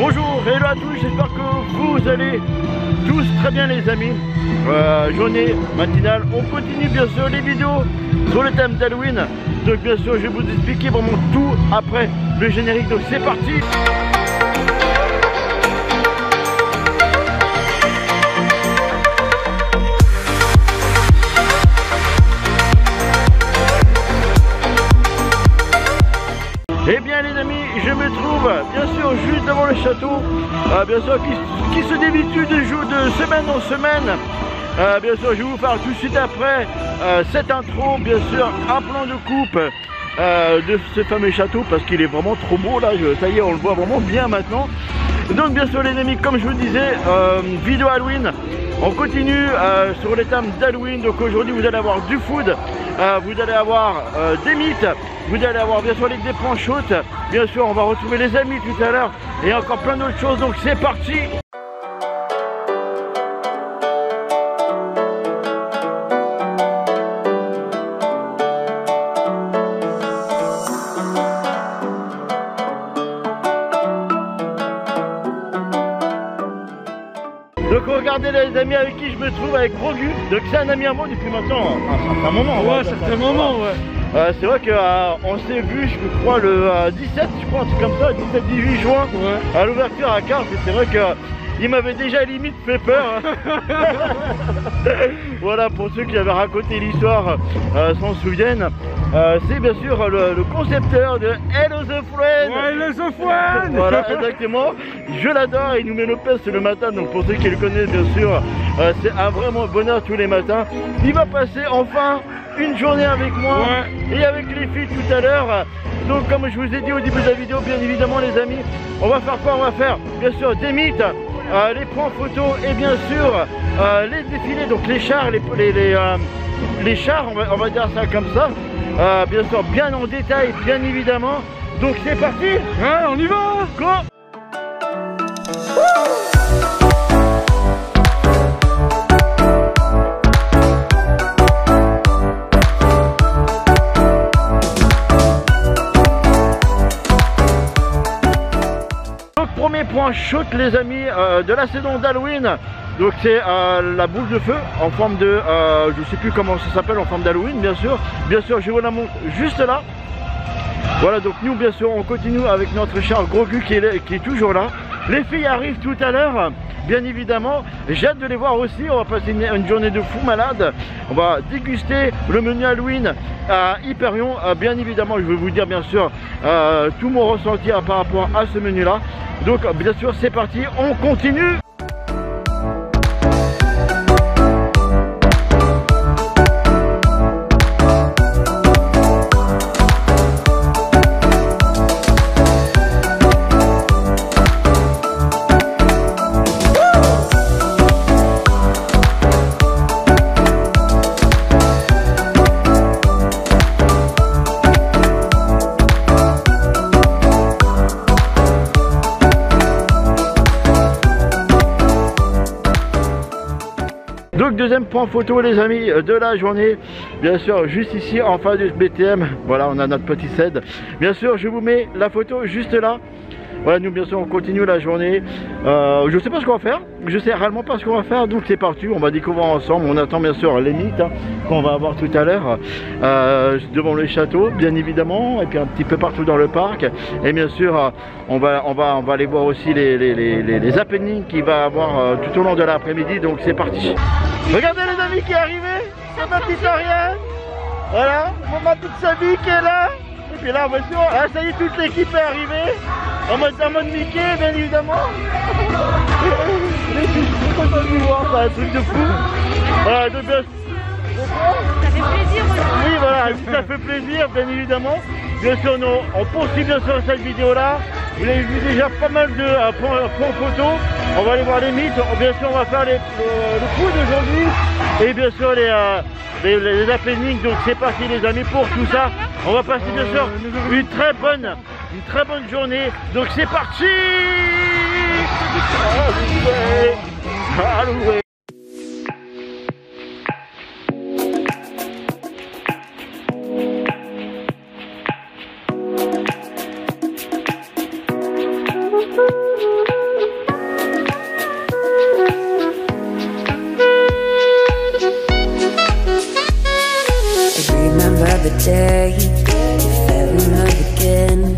Bonjour, hello à tous, j'espère que vous allez tous très bien les amis. Journée matinale, on continue bien sûr les vidéos sur le thème d'Halloween. Donc bien sûr je vais vous expliquer vraiment tout après le générique, donc c'est parti. Eh bien les amis, je me trouve bien sûr juste devant le château, bien sûr qui se débitue de semaine en semaine. Bien sûr je vais vous faire tout de suite après cette intro, bien sûr un plan de coupe de ce fameux château parce qu'il est vraiment trop beau là, ça y est on le voit vraiment bien maintenant. Donc bien sûr les amis, comme je vous disais, vidéo Halloween. On continue sur les thèmes d'Halloween. Donc aujourd'hui vous allez avoir du food, vous allez avoir des mythes, vous allez avoir bien sûr des planches hautes. Bien sûr on va retrouver les amis tout à l'heure et encore plein d'autres choses. Donc c'est parti. Donc regardez les amis avec qui je me trouve, avec Grogu. Donc c'est un ami à moi depuis maintenant un certain moment. Ouais, un certain moment, ouais. C'est vrai qu'on s'est vu, je crois, le 17, je crois, un truc comme ça, 17-18 juin, ouais. À l'ouverture à Cars. Et c'est vrai qu'il m'avait déjà limite fait peur. Voilà, pour ceux qui avaient raconté l'histoire s'en souviennent. C'est bien sûr le concepteur de Hello the Friend. Ouais, Hello the Friend. Voilà, exactement. Je l'adore, il nous met le peste le matin. Donc pour ceux qui le connaissent, bien sûr, c'est un vraiment bonheur tous les matins. Il va passer enfin une journée avec moi, ouais, et avec les filles tout à l'heure. Donc comme je vous ai dit au début de la vidéo, bien évidemment les amis, on va faire quoi? On va faire bien sûr des mythes, les points photos et bien sûr les défilés, donc les chars, les chars, on va dire ça comme ça. Bien sûr, bien en détail, bien évidemment. Donc c'est parti. Ouais, on y va. Go. Donc premier point shoot les amis de la saison d'Halloween. Donc c'est la boule de feu en forme de, je sais plus comment ça s'appelle, en forme d'Halloween bien sûr. Bien sûr je vous la montre juste là. Voilà, donc nous bien sûr on continue avec notre char Grogu qui est toujours là. Les filles arrivent tout à l'heure, bien évidemment. J'ai hâte de les voir aussi, on va passer une journée de fou malade. On va déguster le menu Halloween à Hyperion. Bien évidemment je vais vous dire bien sûr tout mon ressenti par rapport à ce menu là. Donc bien sûr c'est parti, on continue. Donc deuxième point photo les amis de la journée, bien sûr juste ici en face du BTM, voilà on a notre petit CED. Bien sûr je vous mets la photo juste là. Voilà, nous bien sûr on continue la journée. Je sais pas ce qu'on va faire, je sais réellement pas ce qu'on va faire, donc c'est parti, on va découvrir ensemble. On attend bien sûr les mythes qu'on va avoir tout à l'heure devant le château bien évidemment, et puis un petit peu partout dans le parc. Et bien sûr on va aller voir aussi les happenings qu'il va avoir tout au long de l'après-midi. Donc c'est parti. Regardez les amis qui est arrivé, c'est ma petite Ariane. Voilà, ma petite Sabi qui est là. Et puis là, bien sûr, là, ça y est, toute l'équipe est arrivée. En mode Mickey, bien évidemment. Je suis content de vous voir, c'est un truc de fou. Voilà, donc bien. Ça fait plaisir aussi. Oui, voilà, ça fait plaisir, bien évidemment. Bien sûr, on poursuit bien sûr cette vidéo-là. Vous avez vu déjà pas mal de points photos. On va aller voir les mythes. Bien sûr, on va faire le food aujourd'hui. Et bien sûr, les happenings. Donc c'est parti les amis pour tout ça. On va passer bien sûr une très bonne journée. Donc c'est parti. Halloween. day you fell in love again.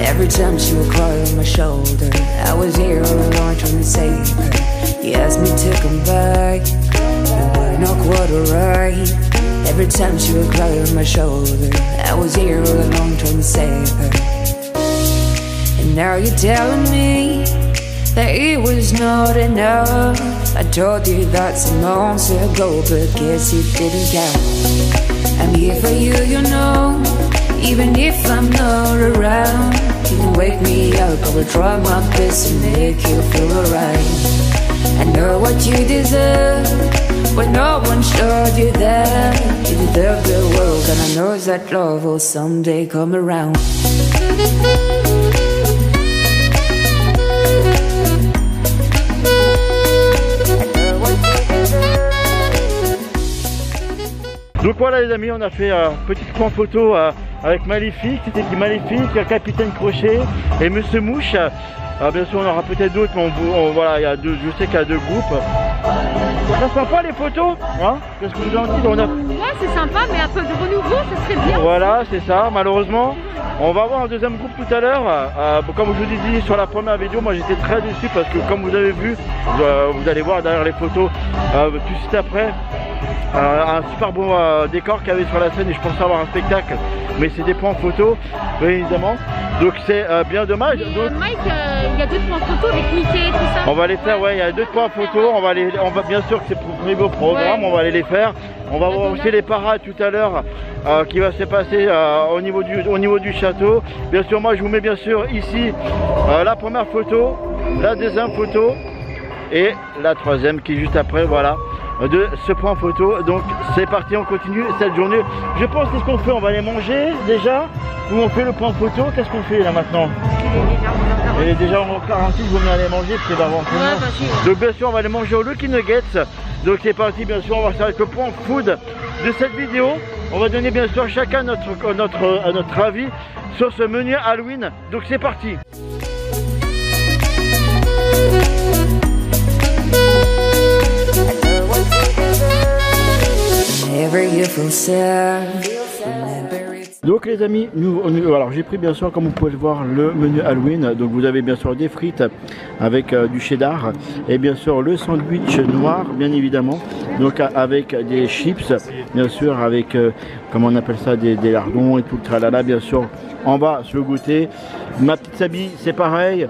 Every time she would cry on my shoulder, I was here all along trying to save her. You asked me to come back, you were not quite alright. Every time she would cry on my shoulder, I was here all along trying to save her. And now you're telling me that it was not enough. I told you that some months ago, but guess it didn't count. I'm here for you, you know, even if I'm not around. You can wake me up, I will try my best to make you feel alright. I know what you deserve, but no one showed you that. You deserve the world, and I know that love will someday come around. Donc voilà les amis, on a fait un petit point photo avec Maléfique, c'était Maléfique, Capitaine Crochet et Monsieur Mouche. Bien sûr on aura peut-être d'autres, mais voilà, il y a deux, je sais qu'il y a deux groupes. C'est sympa les photos, hein? Qu'est-ce que vous en dites? Ouais, c'est sympa, mais un peu de renouveau, ça serait bien. Voilà, c'est ça, malheureusement. On va avoir un deuxième groupe tout à l'heure. Comme je vous ai dit sur la première vidéo, moi j'étais très déçu parce que comme vous avez vu, vous allez voir derrière les photos tout de suite après. Un super beau décor qu'il y avait sur la scène et je pensais avoir un spectacle, mais c'est des points photo, bien évidemment. Donc c'est bien dommage. Donc, Mike, il y a deux points photo avec Mickey et tout ça. On va les faire, ouais, il y a deux points photo. On va bien sûr que c'est pour le programme, ouais. On va aller les faire. On va voir aussi les parades tout à l'heure qui va se passer au niveau du château. Bien sûr, moi je vous mets bien sûr ici la première photo, la deuxième photo et la troisième qui est juste après, voilà, de ce point photo. Donc c'est parti, on continue cette journée. Je pense, qu'est-ce qu'on fait? On va aller manger déjà ou on fait le point photo? Qu'est-ce qu'on fait là maintenant? Il est déjà en 46, vous venez aller manger, c'est d'avant. Donc bien sûr on va aller manger au Lucky Nuggets. Donc c'est parti, bien sûr on va faire avec le point food de cette vidéo. On va donner bien sûr chacun notre avis sur ce menu Halloween. Donc c'est parti. Donc les amis, alors j'ai pris bien sûr, comme vous pouvez le voir, le menu Halloween. Donc vous avez bien sûr des frites avec du cheddar et bien sûr le sandwich noir, bien évidemment. Donc avec des chips, bien sûr avec comment on appelle ça, des lardons et tout le tralala, bien sûr. En bas sur le goûter, ma petite Sabi, c'est pareil.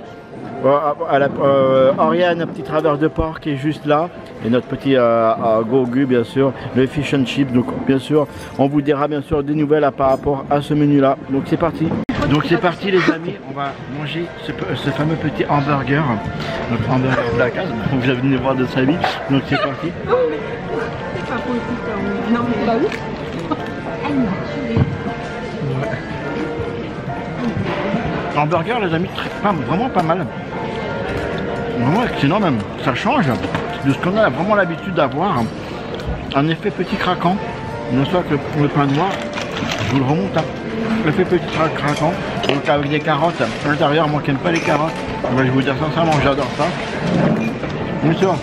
Oriane, un petit travers de porc qui est juste là, et notre petit gourgu bien sûr, le fish and chips. Donc bien sûr on vous dira bien sûr des nouvelles par rapport à ce menu là. Donc c'est parti. Donc c'est parti les amis, on va manger ce fameux petit hamburger, notre hamburger Black House, vous avez venu voir de sa vie. Donc c'est parti. Hamburger les amis, vraiment pas mal. Vraiment excellent même, ça change de ce qu'on a vraiment l'habitude d'avoir. Un effet petit craquant, non soit que le pain noir, je vous le remonte, hein. L'effet petit craquant, donc avec des carottes à l'intérieur. Moi qui n'aime pas les carottes, je vais vous dire sincèrement, j'adore ça. Bien sûr,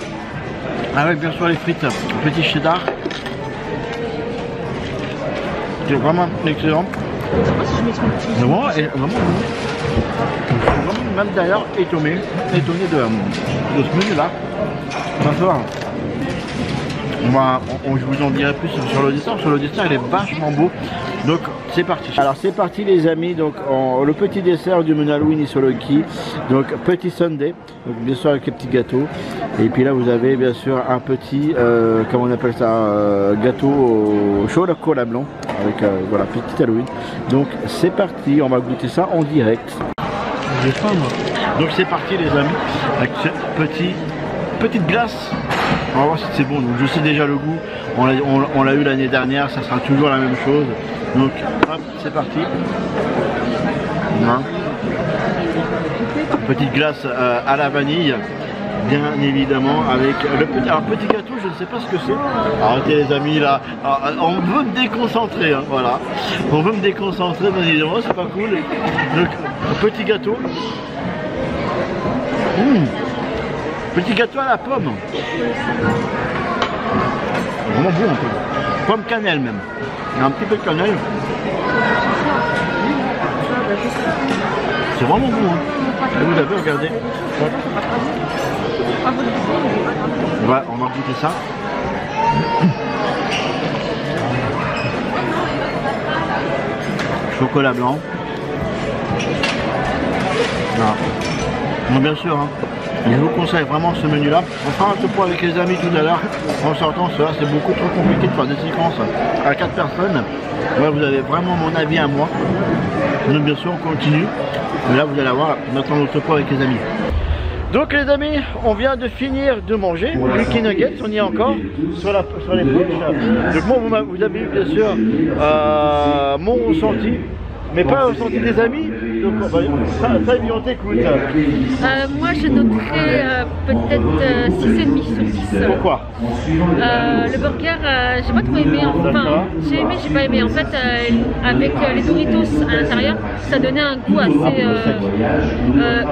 avec bien sûr les frites, petit cheddar, c'est vraiment excellent. Vraiment même d'ailleurs étonné de ce menu là. Je vous en dirai plus sur le dessert. Sur le dessert il est vachement beau. Donc c'est parti. Alors c'est parti les amis. Donc le petit dessert du menu Halloween est sur le quai. Donc petit sundae, donc bien sûr avec les petits gâteaux. Et puis là vous avez bien sûr un petit comment on appelle ça, gâteau au chocolat blanc avec voilà, petit Halloween. Donc c'est parti, on va goûter ça en direct. J'ai faim moi. Donc c'est parti les amis avec cette petite glace. On va voir si c'est bon. Donc je sais déjà le goût, on l'a eu l'année dernière, ça sera toujours la même chose. Donc hop, c'est parti. Petite glace à la vanille, bien évidemment, avec le petit gâteau, je ne sais pas ce que c'est. Arrêtez les amis là, on veut me déconcentrer, hein, voilà. On veut me déconcentrer, bien évidemment, c'est pas cool. Donc petit gâteau. Petit gâteau à la pomme. Vraiment bon un peu. Pomme cannelle même. Il y a un petit peu de cannelle. C'est vraiment bon, hein. Et vous avez regardé. Ouais. On va goûter ça. Chocolat blanc. Non, bien sûr, hein. Je vous conseille vraiment ce menu là. On fera un topo avec les amis tout à l'heure. En sortant, cela c'est beaucoup trop compliqué de faire des séquences à 4 personnes. Ouais, vous avez vraiment mon avis à moi. Donc bien sûr on continue. Mais là vous allez avoir maintenant notre topo avec les amis. Donc les amis, on vient de finir de manger Lucky Nuggets, on y est encore sur les poches. Donc moi vous avez eu bien sûr mon ressenti, mais pas le ressenti des amis. Donc ça on t'écoute. Moi je noterais peut-être 6,5 sur 10. Pourquoi? Le burger, j'ai pas trop aimé, enfin j'ai aimé, j'ai pas aimé. En fait avec les Doritos à l'intérieur, ça donnait un goût assez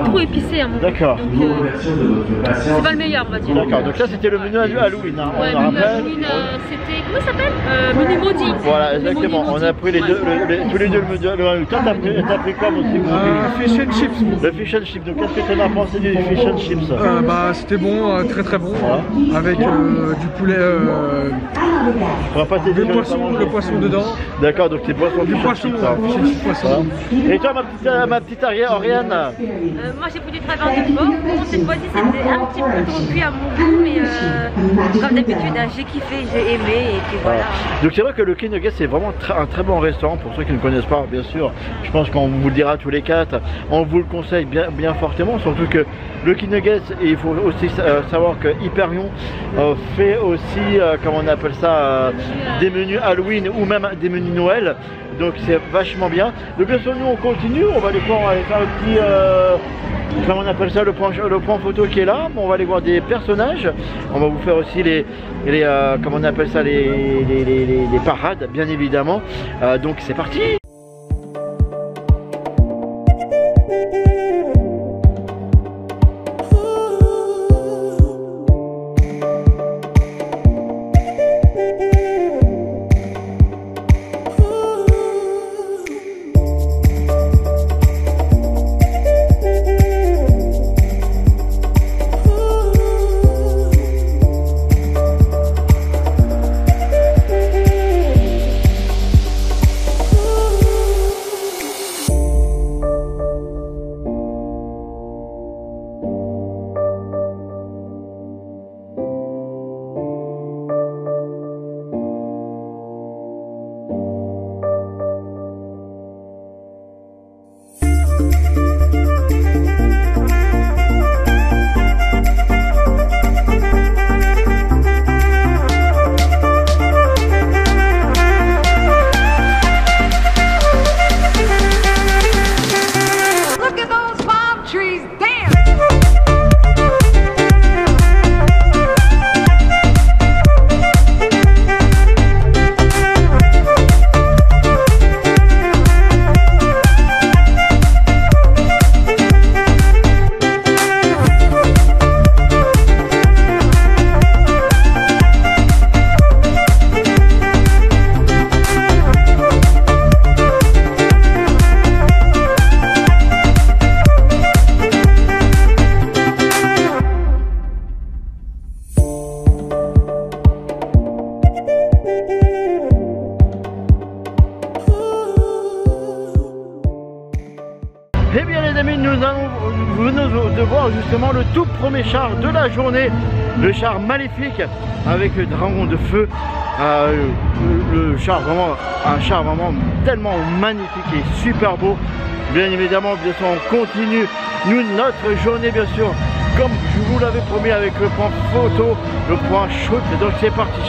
trop épicé à mon goût. D'accord. Donc c'est pas le meilleur on va dire. D'accord, donc ça c'était le menu Halloween. Hein. Ouais, le menu Halloween, c'était, comment ça s'appelle? Menu maudit. Voilà, exactement, on a pris les deux, tous les deux le menu Halloween. Toi t'as pris quoi aussi? Fish and chips. Le fish and chips, donc qu'est-ce que tu en as pensé du fish and chips? Bah c'était bon, très bon, voilà. Avec du poulet, le poisson dedans. D'accord, donc c'est poisson du poisson, poisson. Et toi ma petite Oriane? Moi j'ai pris du travail de porc. Bon, cette fois-ci c'était un petit peu trop cuit à mon goût, mais comme d'habitude j'ai kiffé, j'ai aimé et puis voilà. Donc c'est vrai que le Lucky Nuggets c'est vraiment un très bon restaurant pour ceux qui ne connaissent pas, bien sûr. Je pense qu'on vous le dira tous les 4, on vous le conseille bien fortement, surtout que le Lucky Nuggets, et il faut aussi savoir que Hyperion fait aussi, comment on appelle ça, des menus Halloween ou même des menus Noël, donc c'est vachement bien. Donc bien sûr nous on continue, on va aller faire le petit, comment on appelle ça, le point photo qui est là. On va aller voir des personnages, on va vous faire aussi les comment on appelle ça, les parades bien évidemment. Donc c'est parti. Eh bien les amis, nous venons de voir justement le tout premier char de la journée, le char maléfique avec le dragon de feu, le char vraiment, un char vraiment tellement magnifique et super beau. Bien évidemment, bien sûr, on continue notre journée bien sûr, comme je vous l'avais promis avec le point photo, le point shoot, donc c'est parti.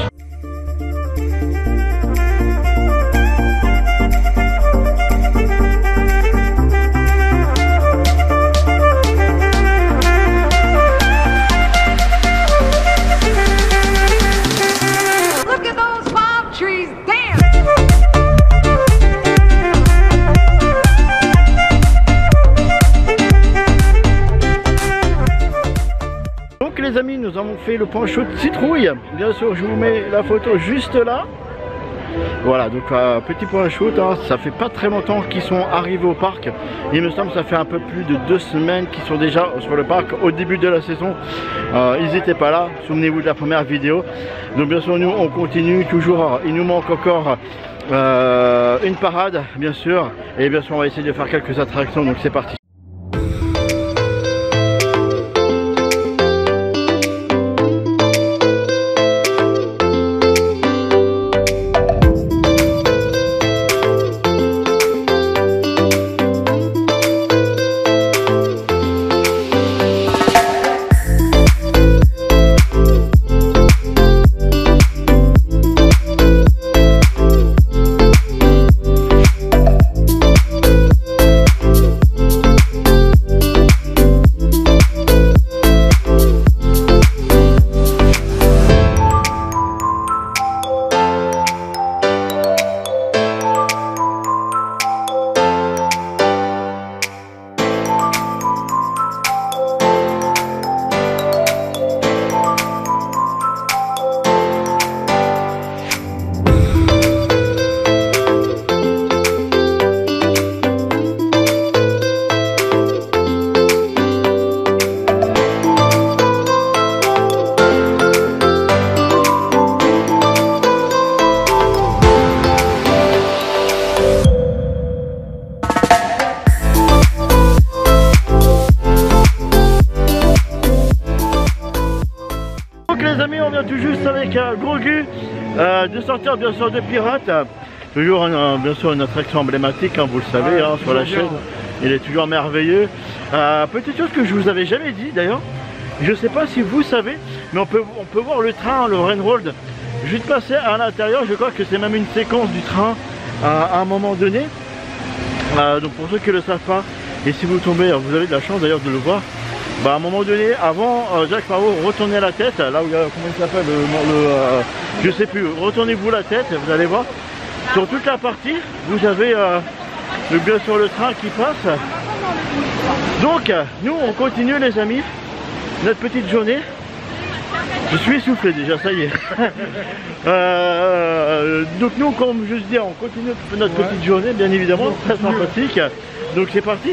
Les amis, nous avons fait le point shoot citrouille. Bien sûr, je vous mets la photo juste là. Voilà, donc petit point chaud, hein, ça fait pas très longtemps qu'ils sont arrivés au parc. Il me semble que ça fait un peu plus de 2 semaines qu'ils sont déjà sur le parc au début de la saison. Ils n'étaient pas là, souvenez-vous de la première vidéo. Donc bien sûr nous on continue toujours, il nous manque encore une parade bien sûr. Et bien sûr on va essayer de faire quelques attractions, donc c'est parti. Tout juste avec Grogu de sortir bien sûr de Pirate, toujours bien sûr une attraction emblématique, hein, vous le savez, hein, sur la chaîne, il est toujours merveilleux. Petite chose que je vous avais jamais dit d'ailleurs, je sais pas si vous savez, mais on peut voir le train, le Railroad, juste passer à l'intérieur. Je crois que c'est même une séquence du train à un moment donné. Donc pour ceux qui ne le savent pas, et si vous tombez, vous avez de la chance d'ailleurs de le voir. Bah à un moment donné, avant Jack Sparrow retournait la tête, là où il y a, comment il s'appelle, je sais plus, retournez-vous la tête, vous allez voir, sur toute la partie, vous avez bien sûr le train qui passe. Donc, nous on continue les amis, notre petite journée. Je suis essoufflé déjà, ça y est. Donc nous, comme je dis, on continue notre petite journée, bien évidemment, très sympathique. Donc c'est parti.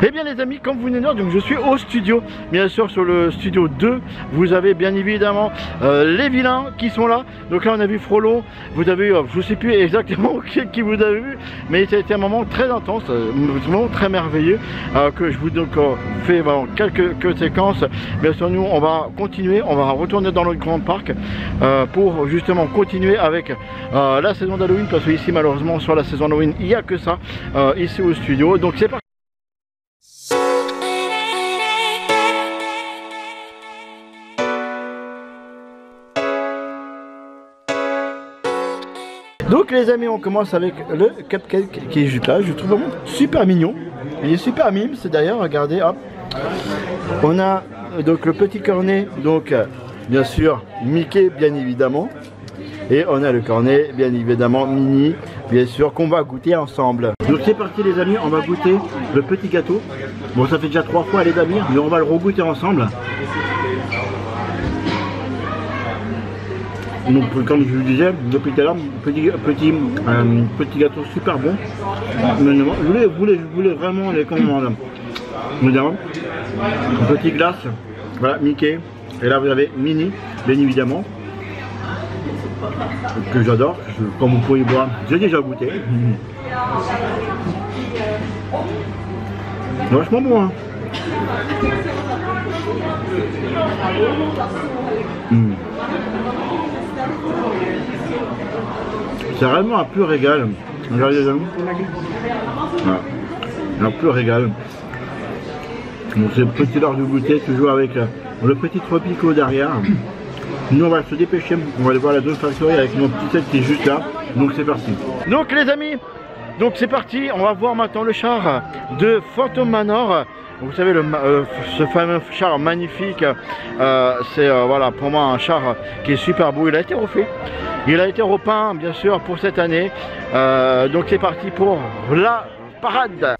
Eh bien les amis, comme vous venez de voir, donc je suis au studio, bien sûr sur le studio 2, vous avez bien évidemment les vilains qui sont là. Donc là on a vu Frollo, vous avez je sais plus exactement qui vous avez vu, mais ça a été un moment très intense, un moment très merveilleux que je vous donc fais quelques séquences. Bien sûr nous on va continuer, on va retourner dans notre grand parc pour justement continuer avec la saison d'Halloween, parce que ici malheureusement sur la saison d'Halloween il n'y a que ça ici au studio. Donc c'est parti. Donc les amis, on commence avec le cupcake qui est juste là. Je trouve vraiment super mignon. Il est super mime, c'est d'ailleurs, regardez, hop. On a donc le petit cornet, donc bien sûr Mickey bien évidemment. Et on a le cornet bien évidemment Minnie, bien sûr, qu'on va goûter ensemble. Donc c'est parti les amis, on va goûter le petit gâteau. Bon ça fait déjà 3 fois les amis, mais on va le regoûter ensemble. Donc comme je vous disais depuis tout à l'heure, petit gâteau super bon. Je voulais vraiment les commandes. Évidemment, petit glace, voilà Mickey. Et là vous avez Minnie, bien évidemment, que j'adore, comme vous pouvez voir, j'ai déjà goûté. Vachement bon hein. C'est vraiment un pur régal. Regardez les amis. Voilà. Un pur régal. Donc c'est petit l'heure de goûter, toujours avec le petit tropico derrière. Nous on va se dépêcher, on va aller voir la Dawn Factory avec mon petit set qui est juste là. Donc c'est parti. Donc les amis, donc c'est parti, on va voir maintenant le char de Phantom Manor. Vous savez, ce fameux char magnifique, c'est voilà, pour moi un char qui est super beau. Il a été refait, il a été repeint bien sûr pour cette année. Donc c'est parti pour la parade.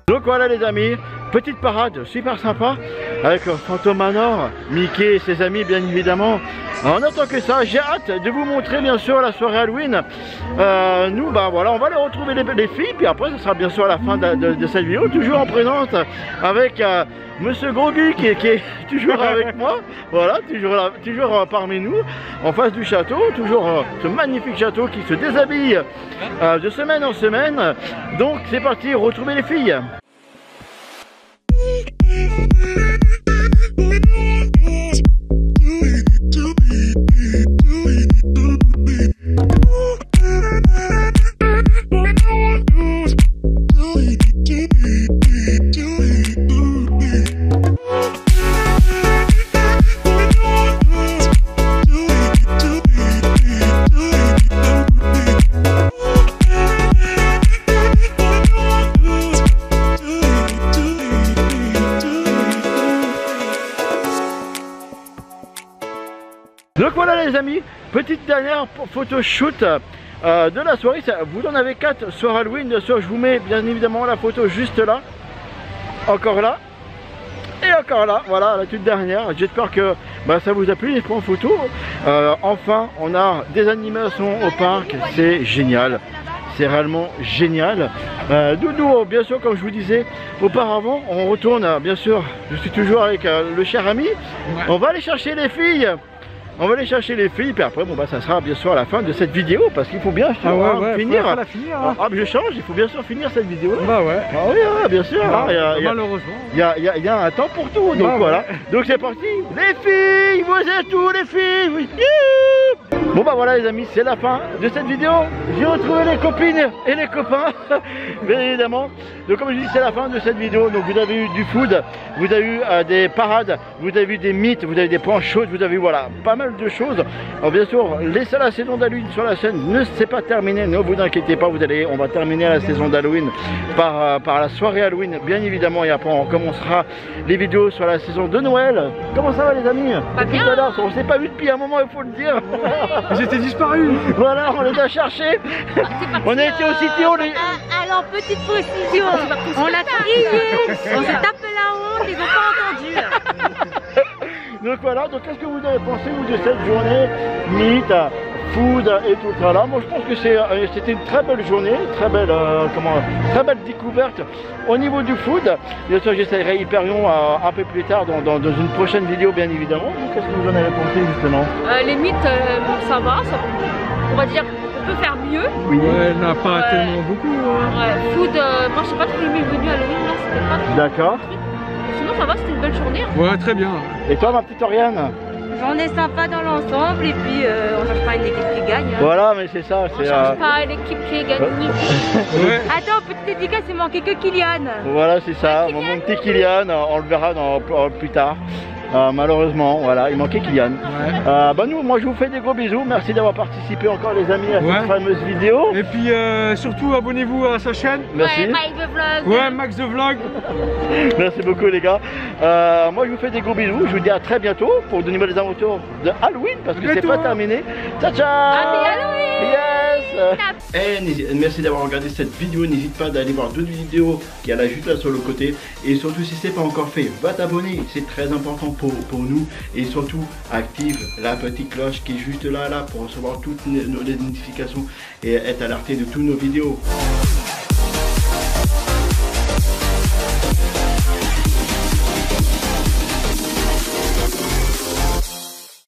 Donc voilà les amis, petite parade super sympa avec Phantom Manor, Mickey et ses amis bien évidemment. En attendant que ça, j'ai hâte de vous montrer bien sûr la soirée Halloween. Nous bah voilà, on va aller retrouver les filles, puis après ce sera bien sûr à la fin de cette vidéo, toujours en présence avec Monsieur Grogu qui est toujours avec moi. Voilà, toujours parmi nous, en face du château, toujours ce magnifique château qui se déshabille de semaine en semaine. Donc c'est parti, retrouver les filles. Donc voilà les amis, petite dernière photo shoot de la soirée. Vous en avez 4 sur Halloween, bien sûr je vous mets bien évidemment la photo juste là, encore là et encore là, voilà la toute dernière. J'espère que ça vous a plu les points photo. Enfin on a des animations au parc, c'est génial. C'est réellement génial. Nous, bien sûr, comme je vous disais auparavant, on retourne, bien sûr, je suis toujours avec le cher ami. On va aller chercher les filles. On va aller chercher les filles, puis après, ça sera bien sûr à la fin de cette vidéo, parce qu'il faut bien sûr finir. Je change, il faut bien sûr finir cette vidéo. Bah ouais. Ah oui, bien sûr. Malheureusement. Il y a un temps pour tout, donc voilà. Donc c'est parti. Les filles, vous êtes tous les filles. Oui. Bon bah voilà les amis, c'est la fin de cette vidéo. J'ai retrouvé les copines et les copains, bien évidemment. Donc comme je dis, c'est la fin de cette vidéo. Donc vous avez eu du food, vous avez eu des parades, vous avez eu des mythes, vous avez des points chauds, vous avez eu voilà, pas mal de choses. Alors bien sûr, la saison d'Halloween sur la chaîne ne s'est pas terminée, ne vous inquiétez pas, on va terminer la saison d'Halloween par la soirée Halloween, bien évidemment, et après on commencera les vidéos sur la saison de Noël. Comment ça va les amis? Pas bien. On s'est pas vu depuis un moment, il faut le dire. Ils étaient disparus. Voilà, on les a cherchés. On a été au City Hall. Alors, petite précision, on l'a crié, on s'est tapé la honte, ils n'ont pas entendu. Donc voilà, donc qu'est-ce que vous avez pensé vous de cette journée mythe, food et tout ça là? Moi je pense que c'était une très belle journée, très belle découverte au niveau du food. Bien sûr j'essaierai Hyperion un peu plus tard dans une prochaine vidéo bien évidemment. Qu'est-ce que vous en avez pensé justement? Les mythes ça va, on va dire on peut faire mieux. Oui. Ouais, elle n'a pas tellement beaucoup. Ouais, food, moi je sais pas trop le menu Halloween là, c'était pas trop. D'accord. Sinon ça va, c'était une belle journée. Ouais, très bien. Et toi ma petite Oriane? On est sympa dans l'ensemble et puis on change pas une équipe qui gagne. Hein. Voilà, mais c'est ça. On change pas l'équipe qui gagne. Ouais. Attends, petite dédicace, il manquait que Kylian. Voilà, c'est ça. Mon petit Kylian, on le verra plus tard. Malheureusement, voilà, il manquait Kylian. Ouais. Moi je vous fais des gros bisous, merci d'avoir participé encore les amis à cette fameuse vidéo. Et puis surtout abonnez-vous à sa chaîne. Merci. Ouais, Mike the Vlog. Ouais, Max the Vlog. Merci beaucoup les gars. Moi je vous fais des gros bisous, je vous dis à très bientôt pour de nouvelles aventures de Halloween parce que c'est pas terminé. Ciao ciao. Happy Halloween. Yes. Merci d'avoir regardé cette vidéo, n'hésite pas d'aller voir d'autres vidéos qui est là juste là sur le côté. Et surtout si c'est pas encore fait, va t'abonner, c'est très important pour nous. Et surtout active la petite cloche qui est juste là pour recevoir toutes les notifications et être alerté de toutes nos vidéos.